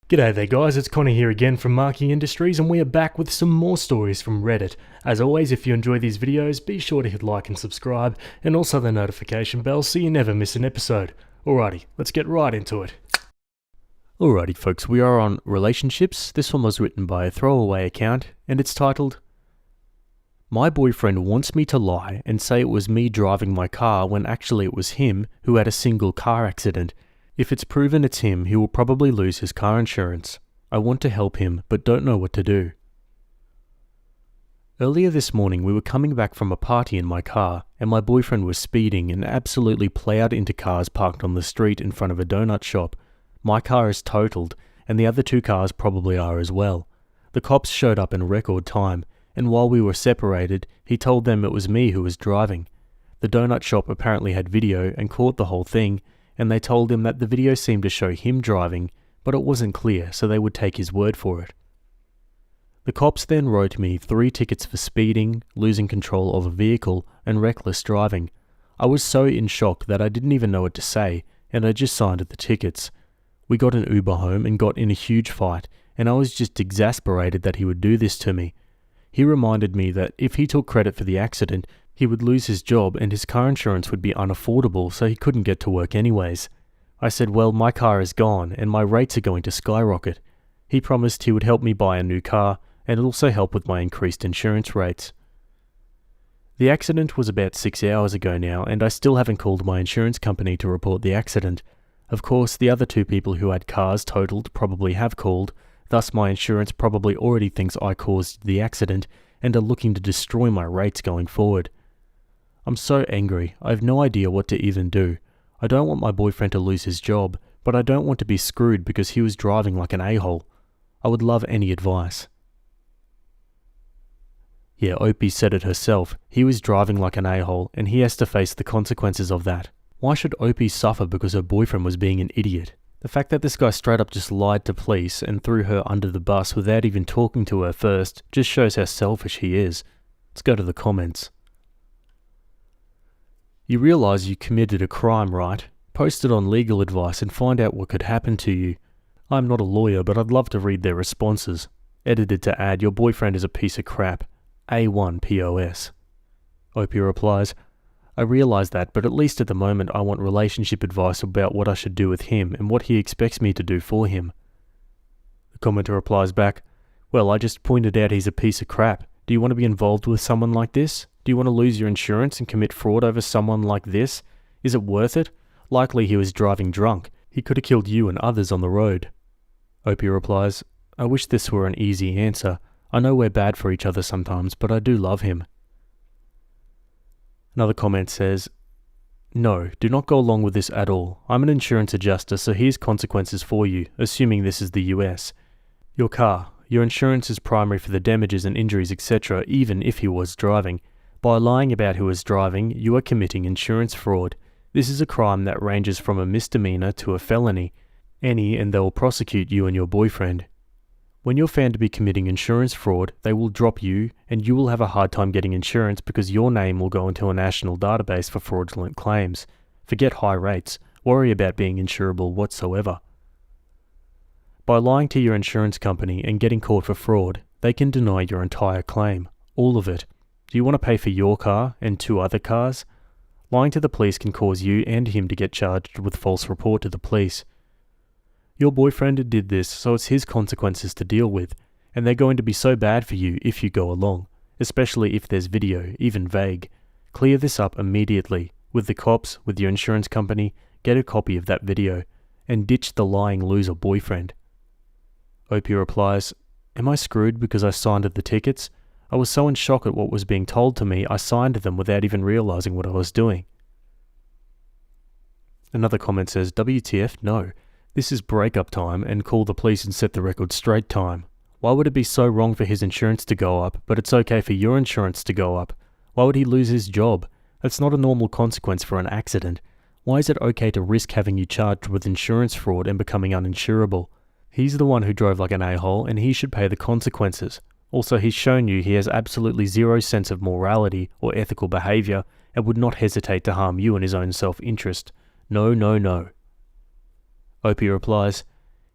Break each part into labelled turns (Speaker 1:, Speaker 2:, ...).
Speaker 1: G'day there guys, it's Connor here again from Marquee Industries and we are back with some more stories from Reddit. As always, if you enjoy these videos, be sure to hit like and subscribe and also the notification bell so you never miss an episode. Alrighty, let's get right into it. Alrighty folks, we are on relationships. This one was written by a throwaway account and it's titled, "My boyfriend wants me to lie and say it was me driving my car when actually it was him who had a single car accident. If it's proven it's him, he will probably lose his car insurance. I want to help him, but don't know what to do." Earlier this morning, we were coming back from a party in my car, and my boyfriend was speeding and absolutely plowed into cars parked on the street in front of a donut shop. My car is totaled, and the other two cars probably are as well. The cops showed up in record time, and while we were separated, he told them it was me who was driving. The donut shop apparently had video and caught the whole thing, and they told him that the video seemed to show him driving, but it wasn't clear, so they would take his word for it. The cops then wrote me 3 tickets for speeding, losing control of a vehicle, and reckless driving. I was so in shock that I didn't even know what to say, and I just signed the tickets. We got an Uber home and got in a huge fight, and I was just exasperated that he would do this to me. He reminded me that if he took credit for the accident, he would lose his job and his car insurance would be unaffordable, so he couldn't get to work anyways. I said, well, my car is gone and my rates are going to skyrocket. He promised he would help me buy a new car and also help with my increased insurance rates. The accident was about 6 hours ago now, and I still haven't called my insurance company to report the accident. Of course, the other 2 people who had cars totaled probably have called, thus my insurance probably already thinks I caused the accident and are looking to destroy my rates going forward. I'm so angry, I have no idea what to even do. I don't want my boyfriend to lose his job, but I don't want to be screwed because he was driving like an a-hole. I would love any advice. Yeah, Opie said it herself. He was driving like an a-hole and he has to face the consequences of that. Why should Opie suffer because her boyfriend was being an idiot? The fact that this guy straight up just lied to police and threw her under the bus without even talking to her first just shows how selfish he is. Let's go to the comments. You realize you committed a crime, right? Post it on legal advice and find out what could happen to you. I'm not a lawyer, but I'd love to read their responses. Edited to add, your boyfriend is a piece of crap. A1 POS. Opie replies, I realize that, but at least at the moment I want relationship advice about what I should do with him and what he expects me to do for him. The commenter replies back, well, I just pointed out he's a piece of crap. Do you want to be involved with someone like this? Do you want to lose your insurance and commit fraud over someone like this? Is it worth it? Likely he was driving drunk. He could have killed you and others on the road. Opie replies, I wish this were an easy answer. I know we're bad for each other sometimes, but I do love him. Another comment says, no, do not go along with this at all. I'm an insurance adjuster, so here's consequences for you, assuming this is the US. Your car. Your insurance is primary for the damages and injuries, etc., even if he was driving. By lying about who was driving, you are committing insurance fraud. This is a crime that ranges from a misdemeanor to a felony. And they will prosecute you and your boyfriend. When you're found to be committing insurance fraud, they will drop you and you will have a hard time getting insurance because your name will go into a national database for fraudulent claims. Forget high rates. Worry about being insurable whatsoever. By lying to your insurance company and getting caught for fraud, they can deny your entire claim. All of it. Do you want to pay for your car and 2 other cars? Lying to the police can cause you and him to get charged with false report to the police. Your boyfriend did this, so it's his consequences to deal with, and they're going to be so bad for you if you go along, especially if there's video, even vague. Clear this up immediately, with the cops, with your insurance company, get a copy of that video, and ditch the lying loser boyfriend. Opie replies, am I screwed because I signed the tickets? I was so in shock at what was being told to me, I signed them without even realizing what I was doing. Another comment says, WTF, no. This is breakup time and call the police and set the record straight time. Why would it be so wrong for his insurance to go up, but it's okay for your insurance to go up? Why would he lose his job? That's not a normal consequence for an accident. Why is it okay to risk having you charged with insurance fraud and becoming uninsurable? He's the one who drove like an a-hole and he should pay the consequences. Also, he's shown you he has absolutely zero sense of morality or ethical behavior and would not hesitate to harm you in his own self-interest. No, no, no. Opie replies,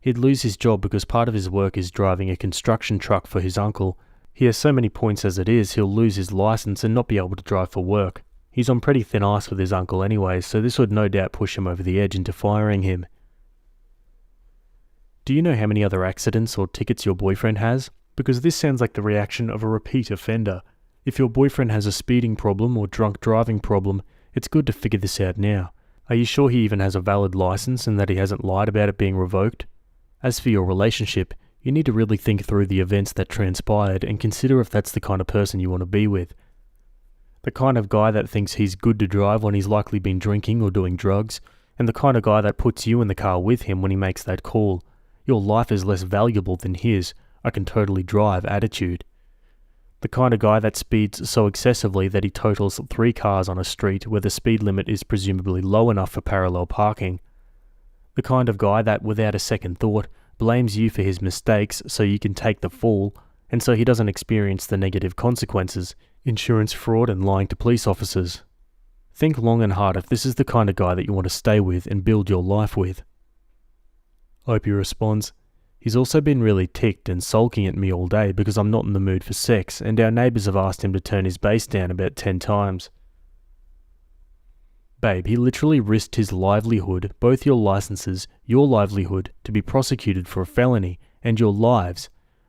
Speaker 1: He'd lose his job because part of his work is driving a construction truck for his uncle. He has so many points as it is, he'll lose his license and not be able to drive for work. He's on pretty thin ice with his uncle anyway, so this would no doubt push him over the edge into firing him. Do you know how many other accidents or tickets your boyfriend has? Because this sounds like the reaction of a repeat offender. If your boyfriend has a speeding problem or drunk driving problem, it's good to figure this out now. Are you sure he even has a valid license and that he hasn't lied about it being revoked? As for your relationship, you need to really think through the events that transpired and consider if that's the kind of person you want to be with. The kind of guy that thinks he's good to drive when he's likely been drinking or doing drugs, and the kind of guy that puts you in the car with him when he makes that call. Your life is less valuable than his "I can totally drive" attitude. The kind of guy that speeds so excessively that he totals 3 cars on a street where the speed limit is presumably low enough for parallel parking. The kind of guy that, without a second thought, blames you for his mistakes so you can take the fall, and so he doesn't experience the negative consequences, insurance fraud and lying to police officers. Think long and hard if this is the kind of guy that you want to stay with and build your life with. Opie responds, "He's also been really ticked and sulking at me all day because I'm not in the mood for sex, and our neighbours have asked him to turn his bass down about 10 times. Babe, he literally risked his livelihood, both your licenses, your livelihood, to be prosecuted for a felony, and your lives,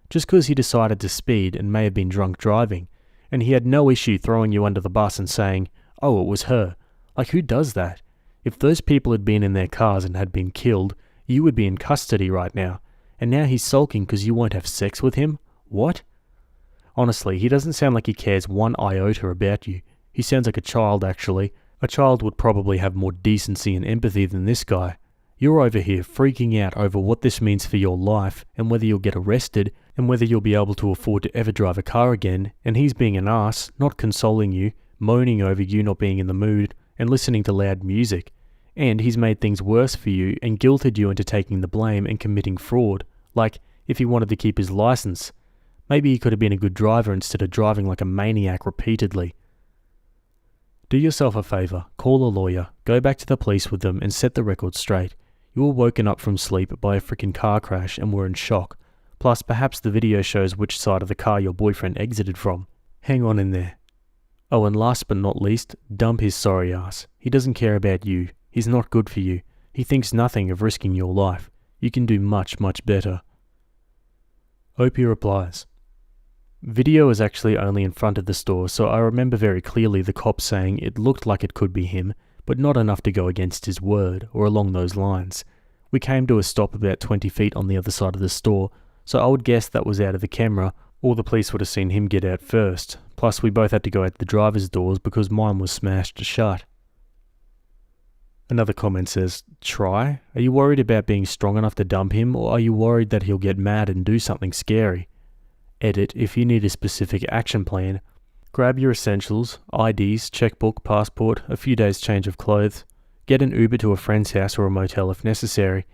Speaker 1: just because he decided to speed and may have been drunk driving, and he had no issue throwing you under the bus and saying, 'Oh, it was her.' Like, who does that? If those people had been in their cars and had been killed, you would be in custody right now, and now he's sulking because you won't have sex with him? What? Honestly, he doesn't sound like he cares one iota about you. He sounds like a child, actually. A child would probably have more decency and empathy than this guy. You're over here freaking out over what this means for your life, and whether you'll get arrested, and whether you'll be able to afford to ever drive a car again, and he's being an ass, not consoling you, moaning over you not being in the mood, and listening to loud music. And he's made things worse for you and guilted you into taking the blame and committing fraud. Like, if he wanted to keep his license, maybe he could have been a good driver instead of driving like a maniac repeatedly. Do yourself a favour, call a lawyer, go back to the police with them and set the record straight. You were woken up from sleep by a freaking car crash and were in shock. Plus, perhaps the video shows which side of the car your boyfriend exited from. Hang on in there. Oh, and last but not least, dump his sorry ass. He doesn't care about you. He's not good for you. He thinks nothing of risking your life. You can do much, much better." Opie replies, "Video is actually only in front of the store, so I remember very clearly the cop saying it looked like it could be him, but not enough to go against his word, or along those lines. We came to a stop about 20 feet on the other side of the store, so I would guess that was out of the camera, or the police would have seen him get out first. Plus, we both had to go out the driver's doors because mine was smashed shut." Another comment says, "Try? Are you worried about being strong enough to dump him, or are you worried that he'll get mad and do something scary? Edit, if you need a specific action plan, grab your essentials, IDs, checkbook, passport, a few days' change of clothes, get an Uber to a friend's house or a motel if necessary,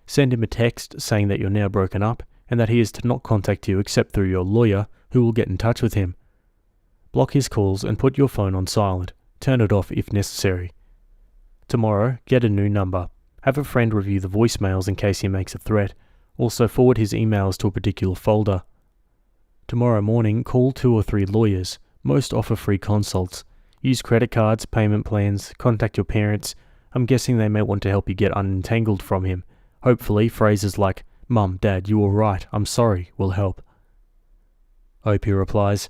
Speaker 1: send him a text saying that you're now broken up, and that he is to not contact you except through your lawyer, who will get in touch with him. Block his calls and put your phone on silent. Turn it off if necessary. Tomorrow, get a new number. Have a friend review the voicemails in case he makes a threat. Also forward his emails to a particular folder. Tomorrow morning, call 2 or 3 lawyers. Most offer free consults. Use credit cards, payment plans, contact your parents. I'm guessing they may want to help you get unentangled from him. Hopefully, phrases like, 'Mum, Dad, you were right, I'm sorry,' will help." Opie replies,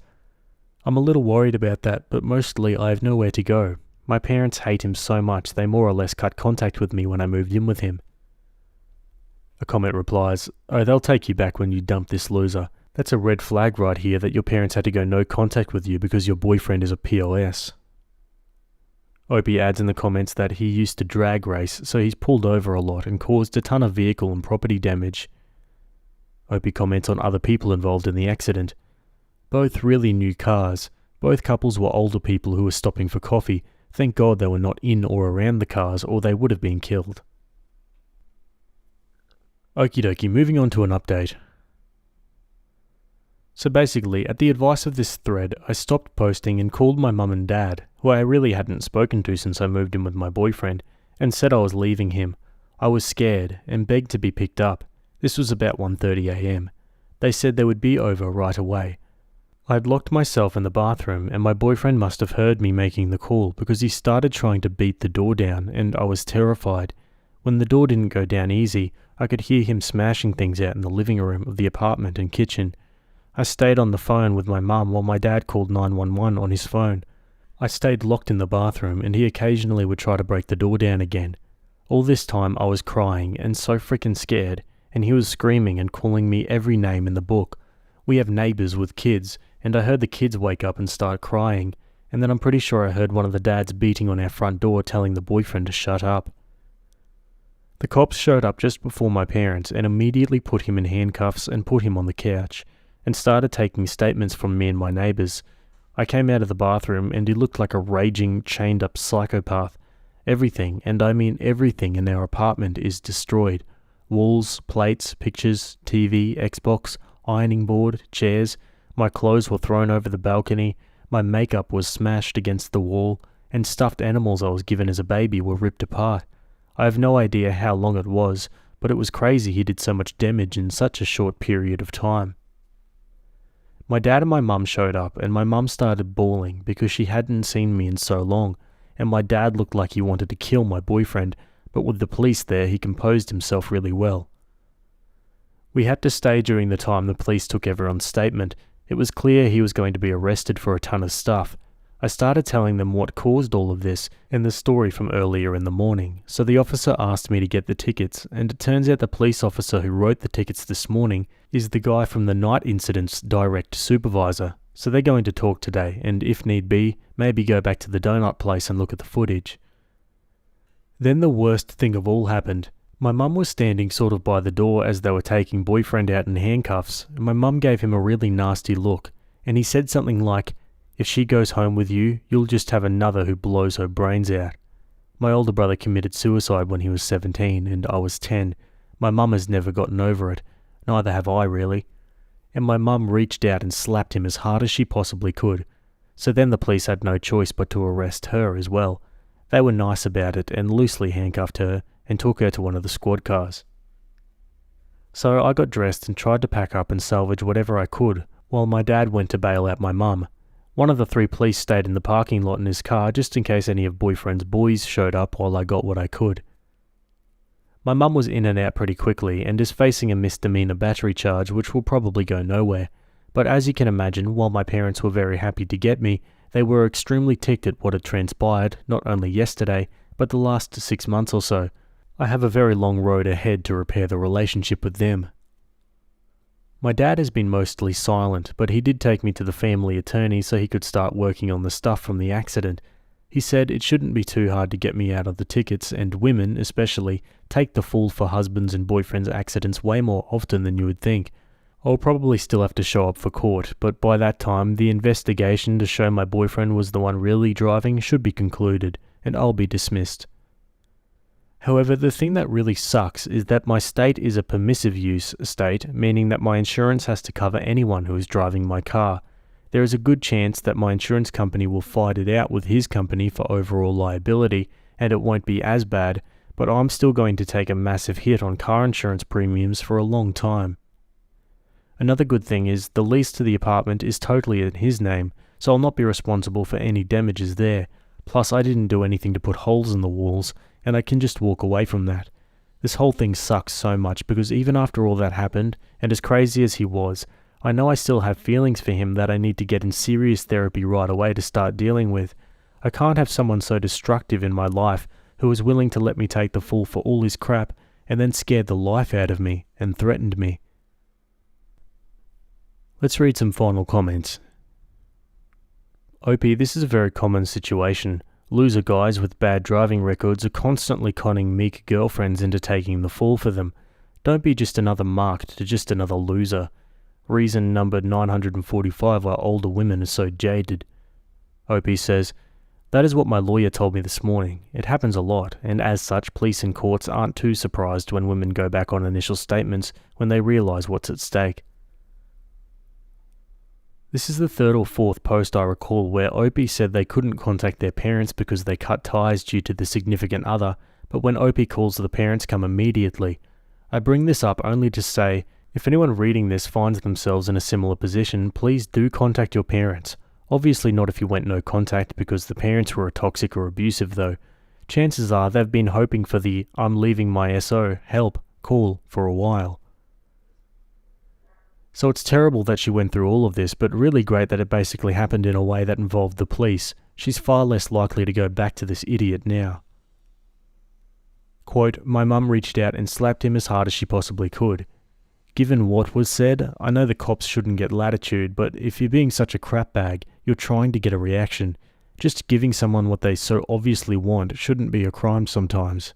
Speaker 1: "I'm a little worried about that, but mostly I have nowhere to go. My parents hate him so much they more or less cut contact with me when I moved in with him." A comment replies, "Oh, they'll take you back when you dump this loser. That's a red flag right here that your parents had to go no contact with you because your boyfriend is a POS." Opie adds in the comments that he used to drag race, so he's pulled over a lot and caused a ton of vehicle and property damage. Opie comments on other people involved in the accident. Both really new cars. Both couples were older people who were stopping for coffee. Thank God they were not in or around the cars, or they would have been killed. Okie dokie, moving on to an update. So basically, at the advice of this thread, I stopped posting and called my mum and dad, who I really hadn't spoken to since I moved in with my boyfriend, and said I was leaving him. I was scared, and begged to be picked up. This was about 1:30 a.m. They said they would be over right away. I had locked myself in the bathroom and my boyfriend must have heard me making the call because he started trying to beat the door down and I was terrified. When the door didn't go down easy, I could hear him smashing things out in the living room of the apartment and kitchen. I stayed on the phone with my mum while my dad called 911 on his phone. I stayed locked in the bathroom and he occasionally would try to break the door down again. All this time I was crying and so freaking scared, and he was screaming and calling me every name in the book. We have neighbours with kids, and I heard the kids wake up and start crying, and then I'm pretty sure I heard one of the dads beating on our front door telling the boyfriend to shut up. The cops showed up just before my parents and immediately put him in handcuffs and put him on the couch, and started taking statements from me and my neighbours. I came out of the bathroom and he looked like a raging, chained-up psychopath. Everything, and I mean everything in our apartment is destroyed. Walls, plates, pictures, TV, Xbox, ironing board, chairs. My clothes were thrown over the balcony, my makeup was smashed against the wall, and stuffed animals I was given as a baby were ripped apart. I have no idea how long it was, but it was crazy he did so much damage in such a short period of time. My dad and my mum showed up, and my mum started bawling because she hadn't seen me in so long, and my dad looked like he wanted to kill my boyfriend, but with the police there he composed himself really well. We had to stay during the time the police took everyone's statement. It was clear he was going to be arrested for a ton of stuff. I started telling them what caused all of this and the story from earlier in the morning, so the officer asked me to get the tickets, and it turns out the police officer who wrote the tickets this morning is the guy from the night incident's direct supervisor, so they're going to talk today and, if need be, maybe go back to the donut place and look at the footage. Then the worst thing of all happened. My mum was standing sort of by the door as they were taking boyfriend out in handcuffs, and my mum gave him a really nasty look, and he said something like, "If she goes home with you, you'll just have another who blows her brains out." My older brother committed suicide when he was 17 and I was 10. My mum has never gotten over it. Neither have I really. And my mum reached out and slapped him as hard as she possibly could. So then the police had no choice but to arrest her as well. They were nice about it and loosely handcuffed her and took her to one of the squad cars. So I got dressed and tried to pack up and salvage whatever I could, while my dad went to bail out my mum. One of the 3 police stayed in the parking lot in his car just in case any of boyfriend's boys showed up while I got what I could. My mum was in and out pretty quickly and is facing a misdemeanor battery charge which will probably go nowhere, but as you can imagine, while my parents were very happy to get me, they were extremely ticked at what had transpired, not only yesterday, but the last 6 months or so. I have a very long road ahead to repair the relationship with them. My dad has been mostly silent, but he did take me to the family attorney so he could start working on the stuff from the accident. He said it shouldn't be too hard to get me out of the tickets, and women, especially, take the fall for husbands' and boyfriends' accidents way more often than you would think. I'll probably still have to show up for court, but by that time, the investigation to show my boyfriend was the one really driving should be concluded, and I'll be dismissed. However, the thing that really sucks is that my state is a permissive use state, meaning that my insurance has to cover anyone who is driving my car. There is a good chance that my insurance company will fight it out with his company for overall liability, and it won't be as bad, but I'm still going to take a massive hit on car insurance premiums for a long time. Another good thing is the lease to the apartment is totally in his name, so I'll not be responsible for any damages there. Plus, I didn't do anything to put holes in the walls, and I can just walk away from that. This whole thing sucks so much because even after all that happened, and as crazy as he was, I know I still have feelings for him that I need to get in serious therapy right away to start dealing with. I can't have someone so destructive in my life who was willing to let me take the fall for all his crap and then scared the life out of me and threatened me. Let's read some final comments. OP, this is a very common situation. Loser guys with bad driving records are constantly conning meek girlfriends into taking the fall for them. Don't be just another mark to just another loser. Reason number 945 why older women are so jaded. OP says, that is what my lawyer told me this morning. It happens a lot, and as such, police and courts aren't too surprised when women go back on initial statements when they realise what's at stake. This is the 3rd or 4th post I recall where OP said they couldn't contact their parents because they cut ties due to the significant other, but when OP calls, the parents come immediately. I bring this up only to say, if anyone reading this finds themselves in a similar position, please do contact your parents. Obviously not if you went no contact because the parents were toxic or abusive though. Chances are they've been hoping for the "I'm leaving my SO, help" call for a while. So it's terrible that she went through all of this, but really great that it basically happened in a way that involved the police. She's far less likely to go back to this idiot now. Quote, "My mum reached out and slapped him as hard as she possibly could. Given what was said, I know the cops shouldn't get latitude, but if you're being such a crapbag, you're trying to get a reaction. Just giving someone what they so obviously want shouldn't be a crime sometimes."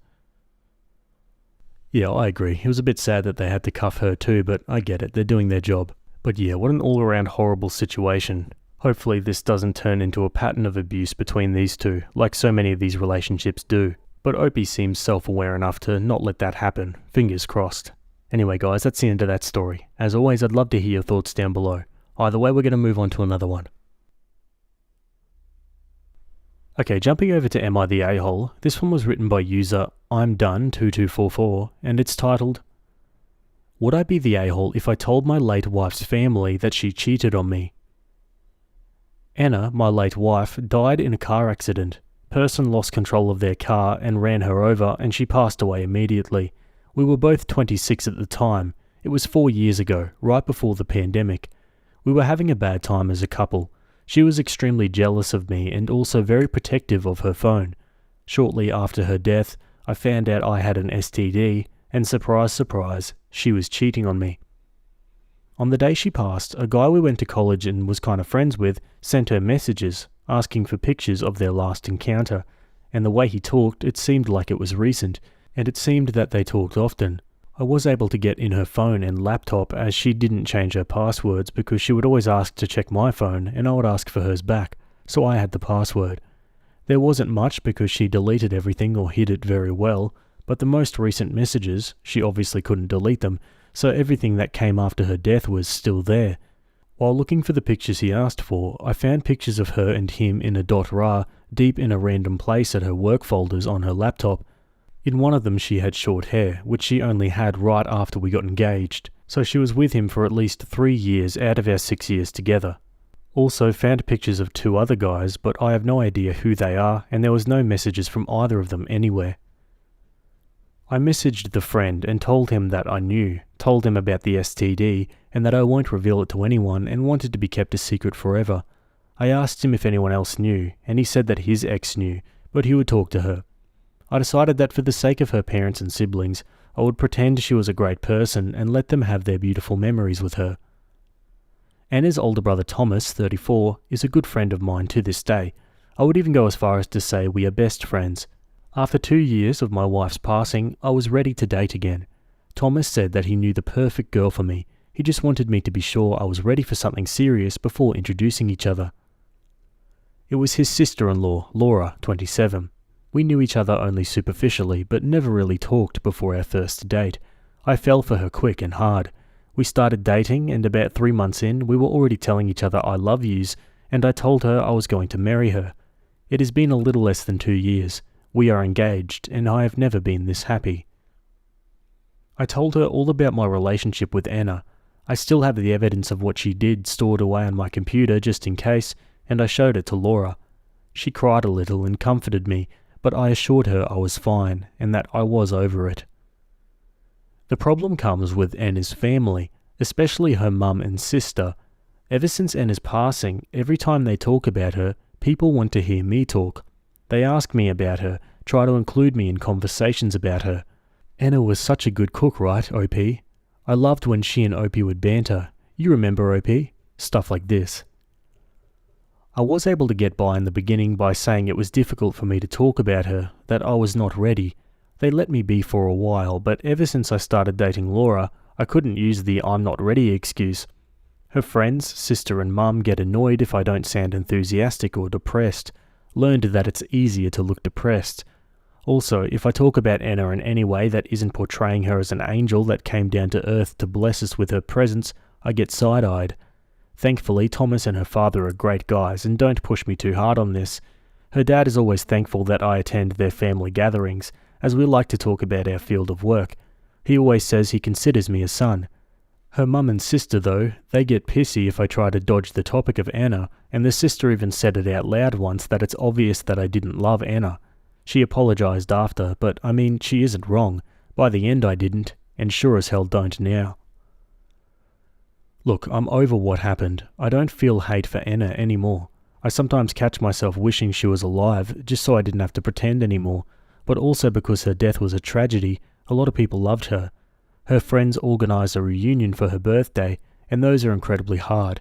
Speaker 1: Yeah, I agree. It was a bit sad that they had to cuff her too, but I get it, they're doing their job. But yeah, what an all-around horrible situation. Hopefully this doesn't turn into a pattern of abuse between these two, like so many of these relationships do. But Opie seems self-aware enough to not let that happen. Fingers crossed. Anyway guys, that's the end of that story. As always, I'd love to hear your thoughts down below. Either way, we're going to move on to another one. Okay, jumping over to Am I the A-hole? This one was written by user I'mDone2244, and it's titled, "Would I be the a-hole if I told my late wife's family that she cheated on me?" Anna, my late wife, died in a car accident. Person lost control of their car and ran her over, and she passed away immediately. We were both 26 at the time. It was 4 years ago, right before the pandemic. We were having a bad time as a couple. She was extremely jealous of me and also very protective of her phone. Shortly after her death, I found out I had an STD, and surprise, surprise, she was cheating on me. On the day she passed, a guy we went to college and was kind of friends with sent her messages, asking for pictures of their last encounter, and the way he talked, it seemed like it was recent, and it seemed that they talked often. I was able to get in her phone and laptop as she didn't change her passwords because she would always ask to check my phone and I would ask for hers back, so I had the password. There wasn't much because she deleted everything or hid it very well, but the most recent messages, she obviously couldn't delete them, so everything that came after her death was still there. While looking for the pictures he asked for, I found pictures of her and him in a .rar deep in a random place at her work folders on her laptop. In one of them she had short hair, which she only had right after we got engaged, so she was with him for at least 3 years out of our 6 years together. Also found pictures of 2 other guys, but I have no idea who they are, and there was no messages from either of them anywhere. I messaged the friend and told him that I knew, told him about the STD, and that I won't reveal it to anyone and wanted to be kept a secret forever. I asked him if anyone else knew, and he said that his ex knew, but he would talk to her. I decided that for the sake of her parents and siblings, I would pretend she was a great person and let them have their beautiful memories with her. Anna's older brother Thomas, 34, is a good friend of mine to this day. I would even go as far as to say we are best friends. After 2 years of my wife's passing, I was ready to date again. Thomas said that he knew the perfect girl for me. He just wanted me to be sure I was ready for something serious before introducing each other. It was his sister-in-law, Laura, 27. We knew each other only superficially, but never really talked before our first date. I fell for her quick and hard. We started dating, and about 3 months in, we were already telling each other I love yous, and I told her I was going to marry her. It has been a little less than 2 years. We are engaged, and I have never been this happy. I told her all about my relationship with Anna. I still have the evidence of what she did stored away on my computer just in case, and I showed it to Laura. She cried a little and comforted me, but I assured her I was fine, and that I was over it. The problem comes with Anna's family, especially her mum and sister. Ever since Anna's passing, every time they talk about her, people want to hear me talk. They ask me about her, try to include me in conversations about her. Anna was such a good cook, right, OP? I loved when she and OP would banter. You remember OP? Stuff like this. I was able to get by in the beginning by saying it was difficult for me to talk about her, that I was not ready. They let me be for a while, but ever since I started dating Laura, I couldn't use the "I'm not ready" excuse. Her friends, sister and mum get annoyed if I don't sound enthusiastic or depressed. Learned that it's easier to look depressed. Also, if I talk about Anna in any way that isn't portraying her as an angel that came down to earth to bless us with her presence, I get side-eyed. Thankfully, Thomas and her father are great guys and don't push me too hard on this. Her dad is always thankful that I attend their family gatherings, as we like to talk about our field of work. He always says he considers me a son. Her mum and sister, though, they get pissy if I try to dodge the topic of Anna, and the sister even said it out loud once that it's obvious that I didn't love Anna. She apologised after, but I mean, she isn't wrong. By the end I didn't, and sure as hell don't now. Look, I'm over what happened. I don't feel hate for Anna anymore. I sometimes catch myself wishing she was alive, just so I didn't have to pretend anymore, but also because her death was a tragedy. A lot of people loved her. Her friends organised a reunion for her birthday, and those are incredibly hard.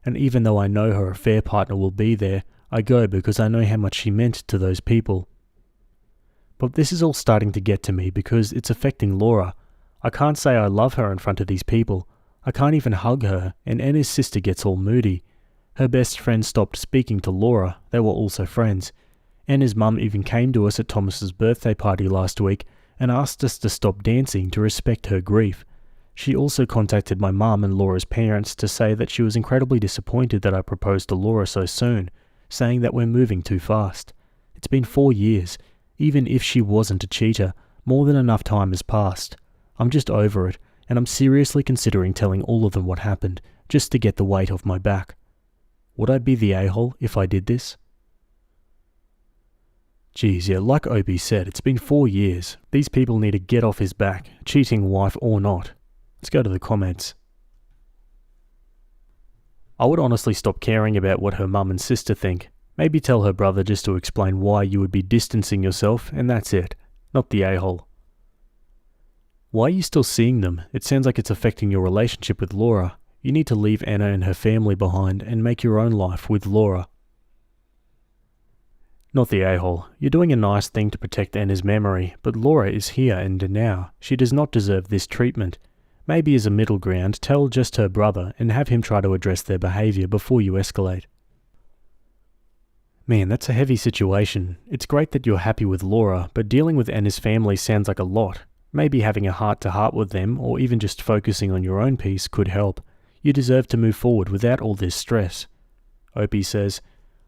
Speaker 1: And even though I know her affair partner will be there, I go because I know how much she meant to those people. But this is all starting to get to me because it's affecting Laura. I can't say I love her in front of these people. I can't even hug her, and Anna's sister gets all moody. Her best friend stopped speaking to Laura. They were also friends. Anna's mum even came to us at Thomas's birthday party last week and asked us to stop dancing to respect her grief. She also contacted my mum and Laura's parents to say that she was incredibly disappointed that I proposed to Laura so soon, saying that we're moving too fast. It's been 4 years. Even if she wasn't a cheater, more than enough time has passed. I'm just over it, and I'm seriously considering telling all of them what happened, just to get the weight off my back. Would I be the a-hole if I did this? Geez, yeah, like Opie said, it's been 4 years. These people need to get off his back, cheating wife or not. Let's go to the comments. I would honestly stop caring about what her mum and sister think. Maybe tell her brother just to explain why you would be distancing yourself, and that's it. Not the a-hole. Why are you still seeing them? It sounds like it's affecting your relationship with Laura. You need to leave Anna and her family behind and make your own life with Laura. Not the a-hole. You're doing a nice thing to protect Anna's memory, but Laura is here and now. She does not deserve this treatment. Maybe as a middle ground, tell just her brother and have him try to address their behaviour before you escalate. Man, that's a heavy situation. It's great that you're happy with Laura, but dealing with Anna's family sounds like a lot. Maybe having a heart-to-heart with them, or even just focusing on your own peace, could help. You deserve to move forward without all this stress. Opie says,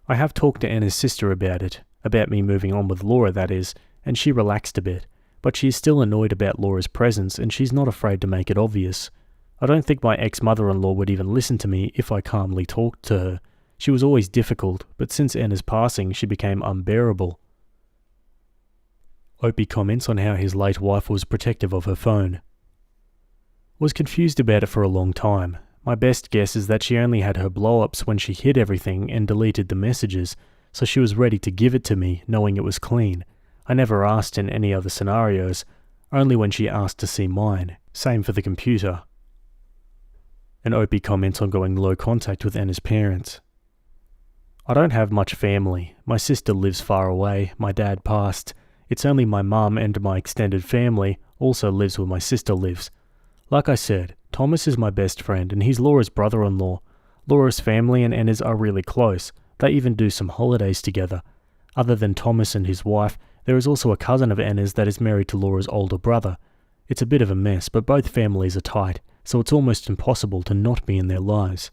Speaker 1: I have talked to Anna's sister about it, about me moving on with Laura that is, and she relaxed a bit, but she is still annoyed about Laura's presence and she's not afraid to make it obvious. I don't think my ex-mother-in-law would even listen to me if I calmly talked to her. She was always difficult, but since Anna's passing she became unbearable. Opie comments on how his late wife was protective of her phone. Was confused about it for a long time. My best guess is that she only had her blow-ups when she hid everything and deleted the messages, so she was ready to give it to me, knowing it was clean. I never asked in any other scenarios, only when she asked to see mine. Same for the computer. And Opie comments on going low contact with Anna's parents. I don't have much family. My sister lives far away, my dad passed. It's only my mum and my extended family also lives where my sister lives. Like I said, Thomas is my best friend and he's Laura's brother-in-law. Laura's family and Anna's are really close. They even do some holidays together. Other than Thomas and his wife, there is also a cousin of Anna's that is married to Laura's older brother. It's a bit of a mess, but both families are tight, so it's almost impossible to not be in their lives.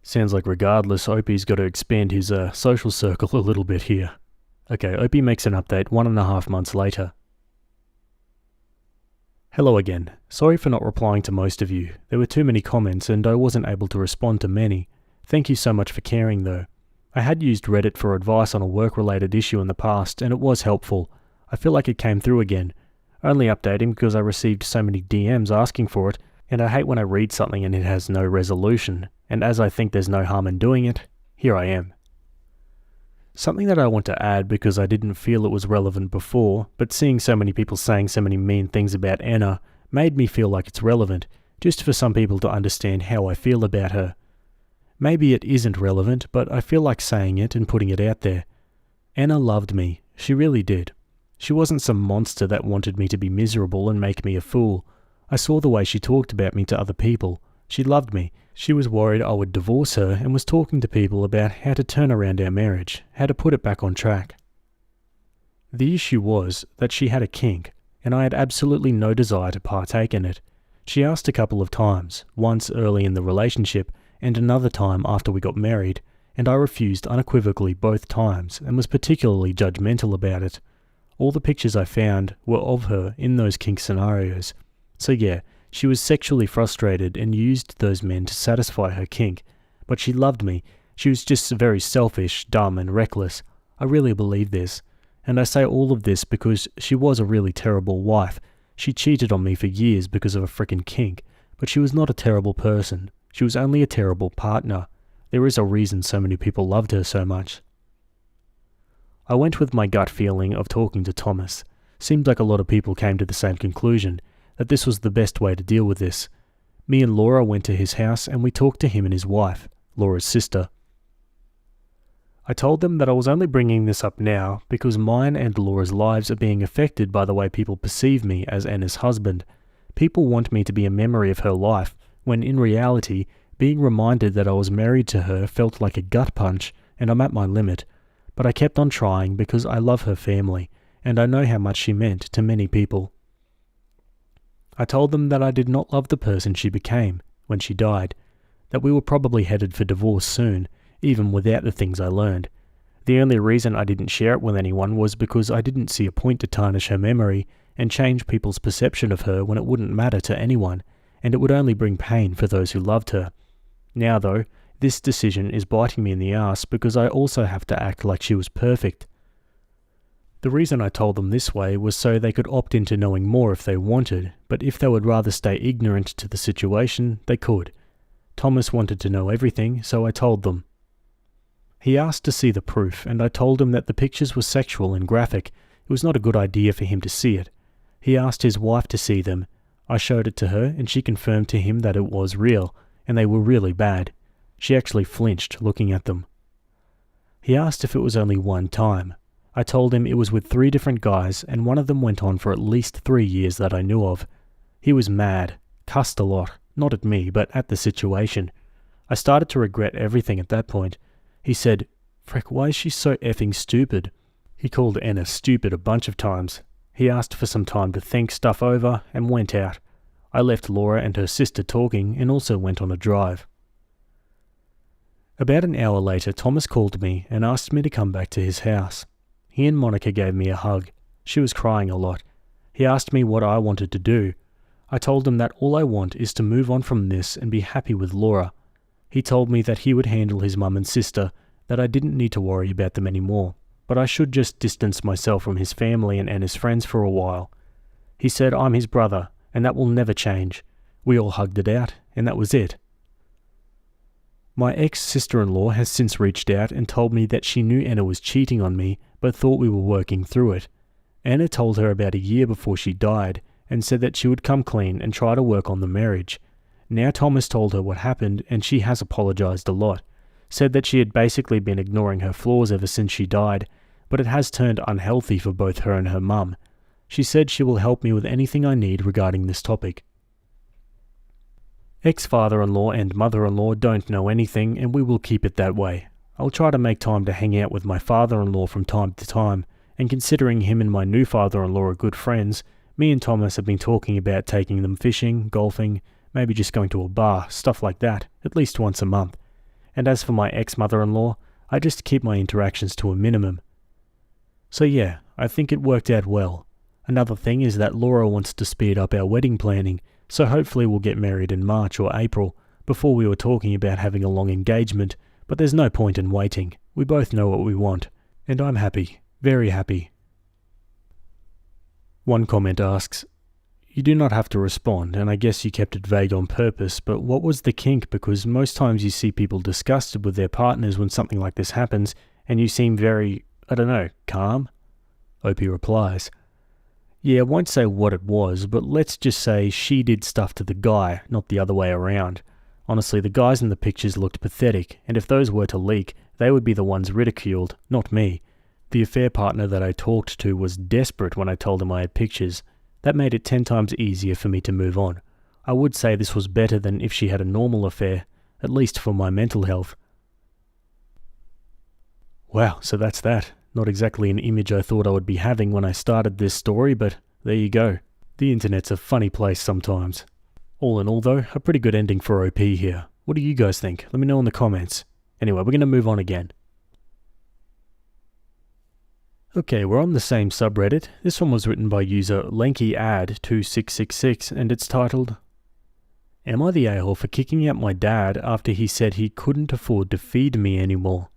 Speaker 1: Sounds like regardless, Opie's got to expand his social circle a little bit here. Okay, Opie makes an update 1.5 months later. Hello again. Sorry for not replying to most of you. There were too many comments and I wasn't able to respond to many. Thank you so much for caring though. I had used Reddit for advice on a work-related issue in the past and it was helpful. I feel like it came through again. Only updating because I received so many DMs asking for it, and I hate when I read something and it has no resolution, and as I think there's no harm in doing it, here I am. Something that I want to add because I didn't feel it was relevant before, but seeing so many people saying so many mean things about Anna made me feel like it's relevant, just for some people to understand how I feel about her. Maybe it isn't relevant, but I feel like saying it and putting it out there. Anna loved me. She really did. She wasn't some monster that wanted me to be miserable and make me a fool. I saw the way she talked about me to other people. She loved me. She was worried I would divorce her and was talking to people about how to turn around our marriage, how to put it back on track. The issue was that she had a kink, and I had absolutely no desire to partake in it. She asked a couple of times, once early in the relationship and another time after we got married, and I refused unequivocally both times and was particularly judgmental about it. All the pictures I found were of her in those kink scenarios. So yeah, she was sexually frustrated and used those men to satisfy her kink. But she loved me. She was just very selfish, dumb, and reckless. I really believe this. And I say all of this because she was a really terrible wife. She cheated on me for years because of a frickin' kink. But she was not a terrible person. She was only a terrible partner. There is a reason so many people loved her so much. I went with my gut feeling of talking to Thomas. Seemed like a lot of people came to the same conclusion, that this was the best way to deal with this. Me and Laura went to his house and we talked to him and his wife, Laura's sister. I told them that I was only bringing this up now because mine and Laura's lives are being affected by the way people perceive me as Anna's husband. People want me to be a memory of her life, when in reality, being reminded that I was married to her felt like a gut punch, and I'm at my limit. But I kept on trying because I love her family, and I know how much she meant to many people. I told them that I did not love the person she became when she died, that we were probably headed for divorce soon, even without the things I learned. The only reason I didn't share it with anyone was because I didn't see a point to tarnish her memory and change people's perception of her when it wouldn't matter to anyone, and it would only bring pain for those who loved her. Now though, this decision is biting me in the ass because I also have to act like she was perfect. The reason I told them this way was so they could opt into knowing more if they wanted, but if they would rather stay ignorant to the situation, they could. Thomas wanted to know everything, so I told them. He asked to see the proof, and I told him that the pictures were sexual and graphic. It was not a good idea for him to see it. He asked his wife to see them. I showed it to her, and she confirmed to him that it was real, and they were really bad. She actually flinched looking at them. He asked if it was only one time. I told him it was with 3 different guys, and one of them went on for at least 3 years that I knew of. He was mad, cussed a lot, not at me, but at the situation. I started to regret everything at that point. He said, "Freck, why is she so effing stupid?" He called Anna stupid a bunch of times. He asked for some time to think stuff over and went out. I left Laura and her sister talking and also went on a drive. About an hour later, Thomas called me and asked me to come back to his house. He and Monica gave me a hug. She was crying a lot. He asked me what I wanted to do. I told him that all I want is to move on from this and be happy with Laura. He told me that he would handle his mum and sister, that I didn't need to worry about them anymore, but I should just distance myself from his family and his friends for a while. He said I'm his brother, and that will never change. We all hugged it out, and that was it. My ex-sister-in-law has since reached out and told me that she knew Anna was cheating on me, but thought we were working through it. Anna told her about a year before she died, and said that she would come clean and try to work on the marriage. Now Thomas told her what happened, and she has apologized a lot. Said that she had basically been ignoring her flaws ever since she died, but it has turned unhealthy for both her and her mum. She said she will help me with anything I need regarding this topic. Ex-father-in-law and mother-in-law don't know anything, and we will keep it that way. I'll try to make time to hang out with my father-in-law from time to time, and considering him and my new father-in-law are good friends, me and Thomas have been talking about taking them fishing, golfing, maybe just going to a bar, stuff like that, at least once a month. And as for my ex-mother-in-law, I just keep my interactions to a minimum. So yeah, I think it worked out well. Another thing is that Laura wants to speed up our wedding planning, so hopefully we'll get married in March or April. Before we were talking about having a long engagement, but there's no point in waiting. We both know what we want, and I'm happy, very happy. One comment asks, "You do not have to respond, and I guess you kept it vague on purpose, but what was the kink? Because most times you see people disgusted with their partners when something like this happens, and you seem very, I don't know, calm?" Opie replies, "Yeah, I won't say what it was, but let's just say she did stuff to the guy, not the other way around. Honestly, the guys in the pictures looked pathetic, and if those were to leak, they would be the ones ridiculed, not me. The affair partner that I talked to was desperate when I told him I had pictures. That made it 10 times easier for me to move on. I would say this was better than if she had a normal affair, at least for my mental health." Wow, so that's that. Not exactly an image I thought I would be having when I started this story, but there you go. The internet's a funny place sometimes. All in all though, a pretty good ending for OP here. What do you guys think? Let me know in the comments. Anyway, we're going to move on again. Okay, we're on the same subreddit. This one was written by user LankyAd2666 and it's titled, Am I the a-hole for kicking out my dad after he said he couldn't afford to feed me anymore?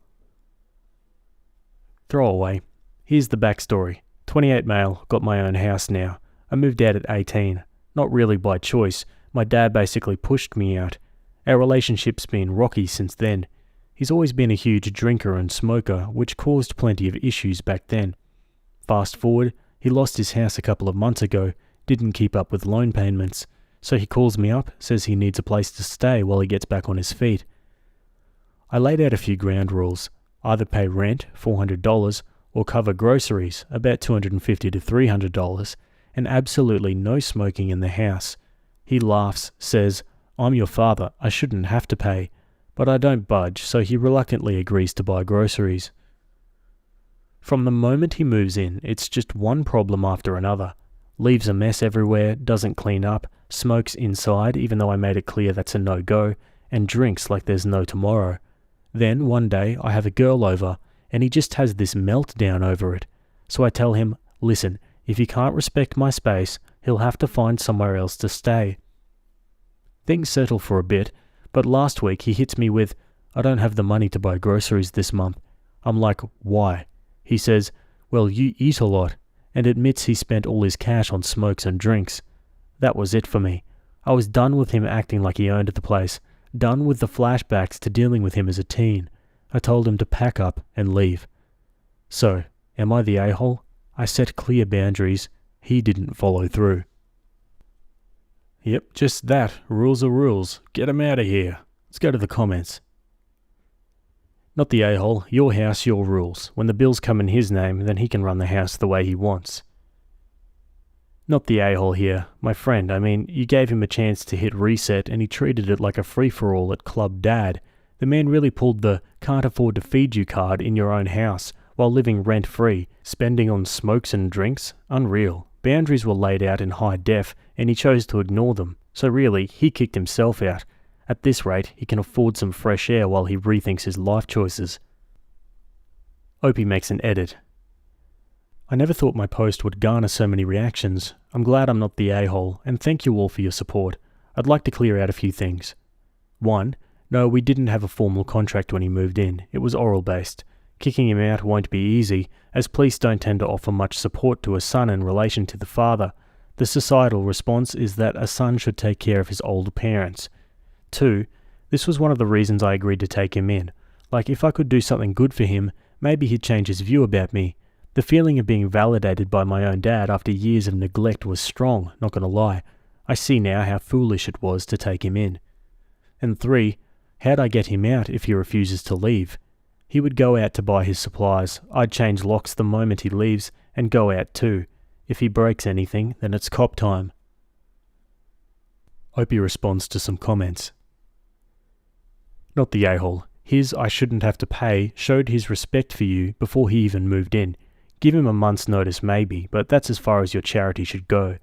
Speaker 1: Throwaway. Here's the backstory. 28 male, got my own house now. I moved out at 18. Not really by choice. My dad basically pushed me out. Our relationship's been rocky since then. He's always been a huge drinker and smoker, which caused plenty of issues back then. Fast forward, he lost his house a couple of months ago, didn't keep up with loan payments, so he calls me up, says he needs a place to stay while he gets back on his feet. I laid out a few ground rules. Either pay rent, $400, or cover groceries, about $250 to $300, and absolutely no smoking in the house. He laughs, says, I'm your father, I shouldn't have to pay. But I don't budge, so he reluctantly agrees to buy groceries. From the moment he moves in, it's just one problem after another. Leaves a mess everywhere, doesn't clean up, smokes inside even though I made it clear that's a no-go, and drinks like there's no tomorrow. Then, one day, I have a girl over, and he just has this meltdown over it. So I tell him, listen, if he can't respect my space, he'll have to find somewhere else to stay. Things settle for a bit, but last week he hits me with, I don't have the money to buy groceries this month. I'm like, why? He says, well, you eat a lot, and admits he spent all his cash on smokes and drinks. That was it for me. I was done with him acting like he owned the place, done with the flashbacks to dealing with him as a teen. I told him to pack up and leave. So, am I the a-hole? I set clear boundaries. He didn't follow through. Yep, just that. Rules are rules. Get 'em out of here. Let's go to the comments. Not the a-hole. Your house, your rules. When the bills come in his name, then he can run the house the way he wants. Not the a-hole here. My friend, you gave him a chance to hit reset and he treated it like a free-for-all at Club Dad. The man really pulled the can't afford to feed you card in your own house while living rent-free, spending on smokes and drinks. Unreal. Boundaries were laid out in high def, and he chose to ignore them. So really, he kicked himself out. At this rate, he can afford some fresh air while he rethinks his life choices. Opie makes an edit. I never thought my post would garner so many reactions. I'm glad I'm not the a-hole, and thank you all for your support. I'd like to clear out a few things. 1. No, we didn't have a formal contract when he moved in. It was oral-based. Kicking him out won't be easy, as police don't tend to offer much support to a son in relation to the father. The societal response is that a son should take care of his older parents. 2. This was one of the reasons I agreed to take him in. Like, if I could do something good for him, maybe he'd change his view about me. The feeling of being validated by my own dad after years of neglect was strong, not gonna lie. I see now how foolish it was to take him in. And 3. How'd I get him out if he refuses to leave? He would go out to buy his supplies. I'd change locks the moment he leaves, and go out too. If he breaks anything, then it's cop time. Opie responds to some comments. Not the a-hole. His I shouldn't have to pay showed his respect for you before he even moved in. Give him a month's notice maybe, but that's as far as your charity should go.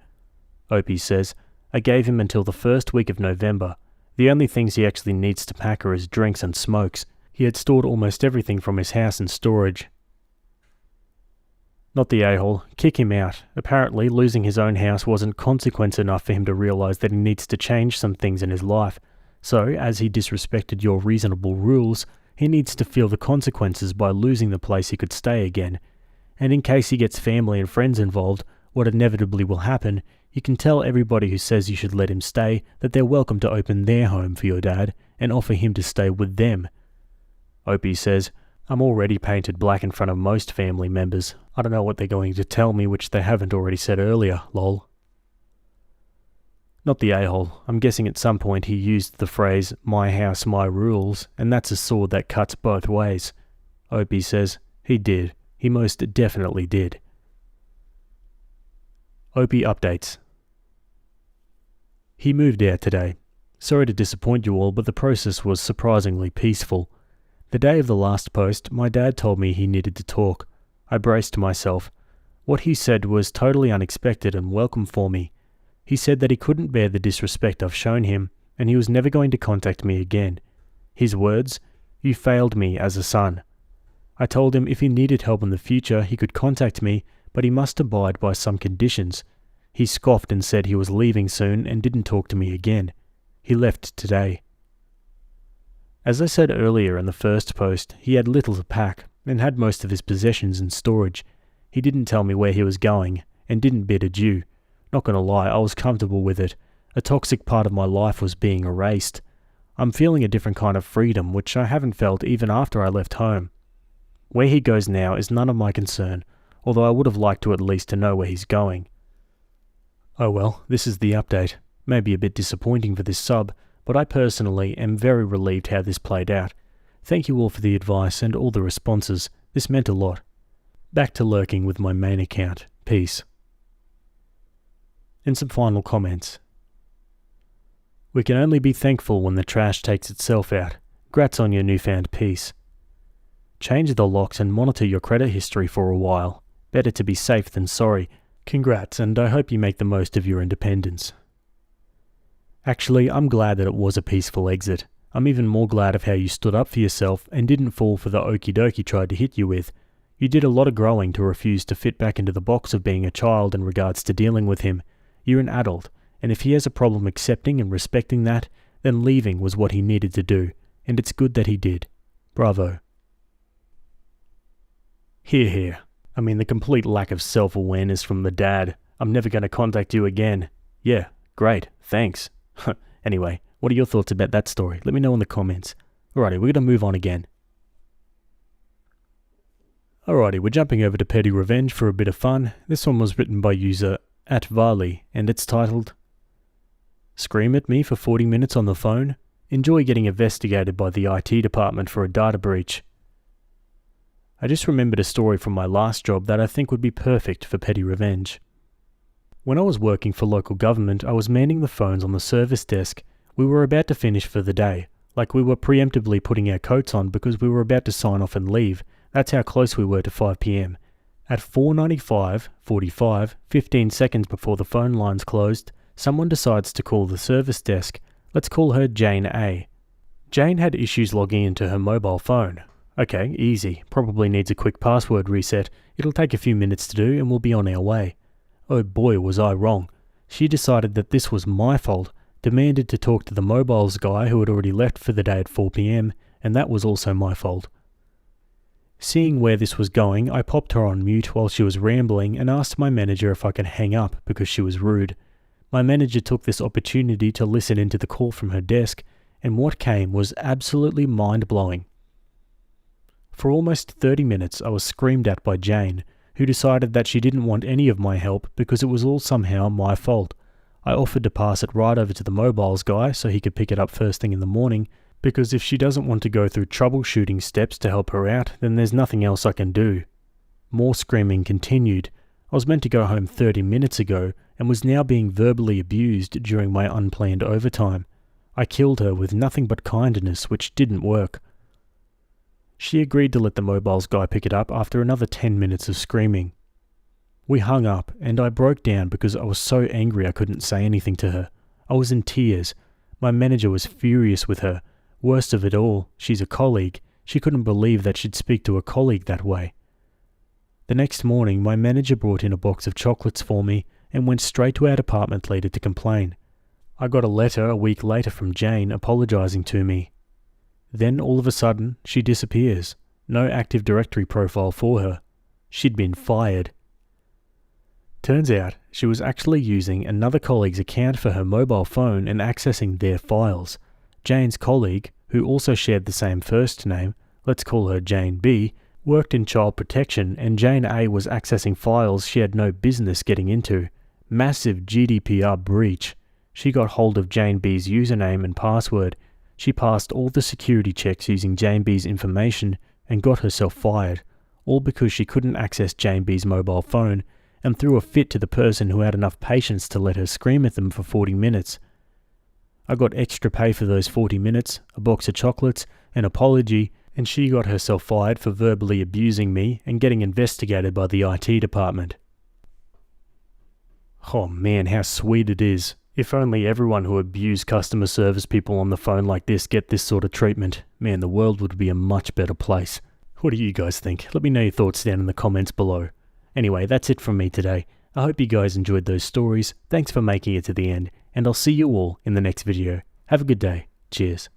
Speaker 1: Opie says, I gave him until the first week of November. The only things he actually needs to pack are his drinks and smokes. He had stored almost everything from his house in storage. Not the a-hole. Kick him out. Apparently, losing his own house wasn't consequence enough for him to realise that he needs to change some things in his life. So, as he disrespected your reasonable rules, he needs to feel the consequences by losing the place he could stay again. And in case he gets family and friends involved, what inevitably will happen, you can tell everybody who says you should let him stay that they're welcome to open their home for your dad and offer him to stay with them. Opie says, I'm already painted black in front of most family members. I don't know what they're going to tell me which they haven't already said earlier, lol. Not the a-hole. I'm guessing at some point he used the phrase, my house, my rules, and that's a sword that cuts both ways. Opie says, he did. He most definitely did. Opie updates. He moved out today. Sorry to disappoint you all, but the process was surprisingly peaceful. The day of the last post, my dad told me he needed to talk. I braced myself. What he said was totally unexpected and welcome for me. He said that he couldn't bear the disrespect I've shown him, and he was never going to contact me again. His words, you failed me as a son. I told him if he needed help in the future he could contact me, but he must abide by some conditions. He scoffed and said he was leaving soon and didn't talk to me again. He left today. As I said earlier in the first post, he had little to pack and had most of his possessions in storage. He didn't tell me where he was going and didn't bid adieu. Not gonna lie, I was comfortable with it. A toxic part of my life was being erased. I'm feeling a different kind of freedom, which I haven't felt even after I left home. Where he goes now is none of my concern, although I would have liked to at least to know where he's going. Oh well, this is the update. Maybe a bit disappointing for this sub, but I personally am very relieved how this played out. Thank you all for the advice and all the responses. This meant a lot. Back to lurking with my main account. Peace. And some final comments. We can only be thankful when the trash takes itself out. Grats on your newfound peace. Change the locks and monitor your credit history for a while. Better to be safe than sorry. Congrats, and I hope you make the most of your independence. Actually, I'm glad that it was a peaceful exit. I'm even more glad of how you stood up for yourself and didn't fall for the okie doke he tried to hit you with. You did a lot of growing to refuse to fit back into the box of being a child in regards to dealing with him. You're an adult, and if he has a problem accepting and respecting that, then leaving was what he needed to do, and it's good that he did. Bravo. Hear, hear. I mean, the complete lack of self-awareness from the dad. I'm never going to contact you again. Yeah, great, thanks. Anyway, what are your thoughts about that story? Let me know in the comments. Alrighty, we're going to move on again. Alrighty, we're jumping over to Petty Revenge for a bit of fun. This one was written by user @Varley, and it's titled, Scream at me for 40 minutes on the phone? Enjoy getting investigated by the IT department for a data breach. I just remembered a story from my last job that I think would be perfect for Petty Revenge. When I was working for local government, I was manning the phones on the service desk. We were about to finish for the day, like we were preemptively putting our coats on because we were about to sign off and leave. That's how close we were to 5 PM. At 4:95:45, 15 seconds before the phone lines closed, someone decides to call the service desk. Let's call her Jane A. Jane had issues logging into her mobile phone. Okay, easy. Probably needs a quick password reset. It'll take a few minutes to do and we'll be on our way. Oh boy, was I wrong. She decided that this was my fault, demanded to talk to the mobiles guy who had already left for the day at 4 PM, and that was also my fault. Seeing where this was going, I popped her on mute while she was rambling and asked my manager if I could hang up because she was rude. My manager took this opportunity to listen into the call from her desk, and what came was absolutely mind-blowing. For almost 30 minutes I was screamed at by Jane, who decided that she didn't want any of my help because it was all somehow my fault. I offered to pass it right over to the mobiles guy so he could pick it up first thing in the morning, because if she doesn't want to go through troubleshooting steps to help her out, then there's nothing else I can do. More screaming continued. I was meant to go home 30 minutes ago and was now being verbally abused during my unplanned overtime. I killed her with nothing but kindness, which didn't work. She agreed to let the mobiles guy pick it up after another 10 minutes of screaming. We hung up, and I broke down because I was so angry I couldn't say anything to her. I was in tears. My manager was furious with her. Worst of it all, she's a colleague. She couldn't believe that she'd speak to a colleague that way. The next morning, my manager brought in a box of chocolates for me and went straight to our department leader to complain. I got a letter a week later from Jane apologizing to me. Then all of a sudden, she disappears. No Active Directory profile for her. She'd been fired. Turns out, she was actually using another colleague's account for her mobile phone and accessing their files. Jane's colleague, who also shared the same first name, let's call her Jane B, worked in child protection, and Jane A was accessing files she had no business getting into. Massive GDPR breach. She got hold of Jane B's username and password. She passed all the security checks using Jane B's information and got herself fired, all because she couldn't access Jane B's mobile phone and threw a fit to the person who had enough patience to let her scream at them for 40 minutes. I got extra pay for those 40 minutes, a box of chocolates, an apology, and she got herself fired for verbally abusing me and getting investigated by the IT department. Oh man, how sweet it is. If only everyone who abused customer service people on the phone like this get this sort of treatment, man, the world would be a much better place. What do you guys think? Let me know your thoughts down in the comments below. Anyway, that's it from me today. I hope you guys enjoyed those stories. Thanks for making it to the end, and I'll see you all in the next video. Have a good day. Cheers.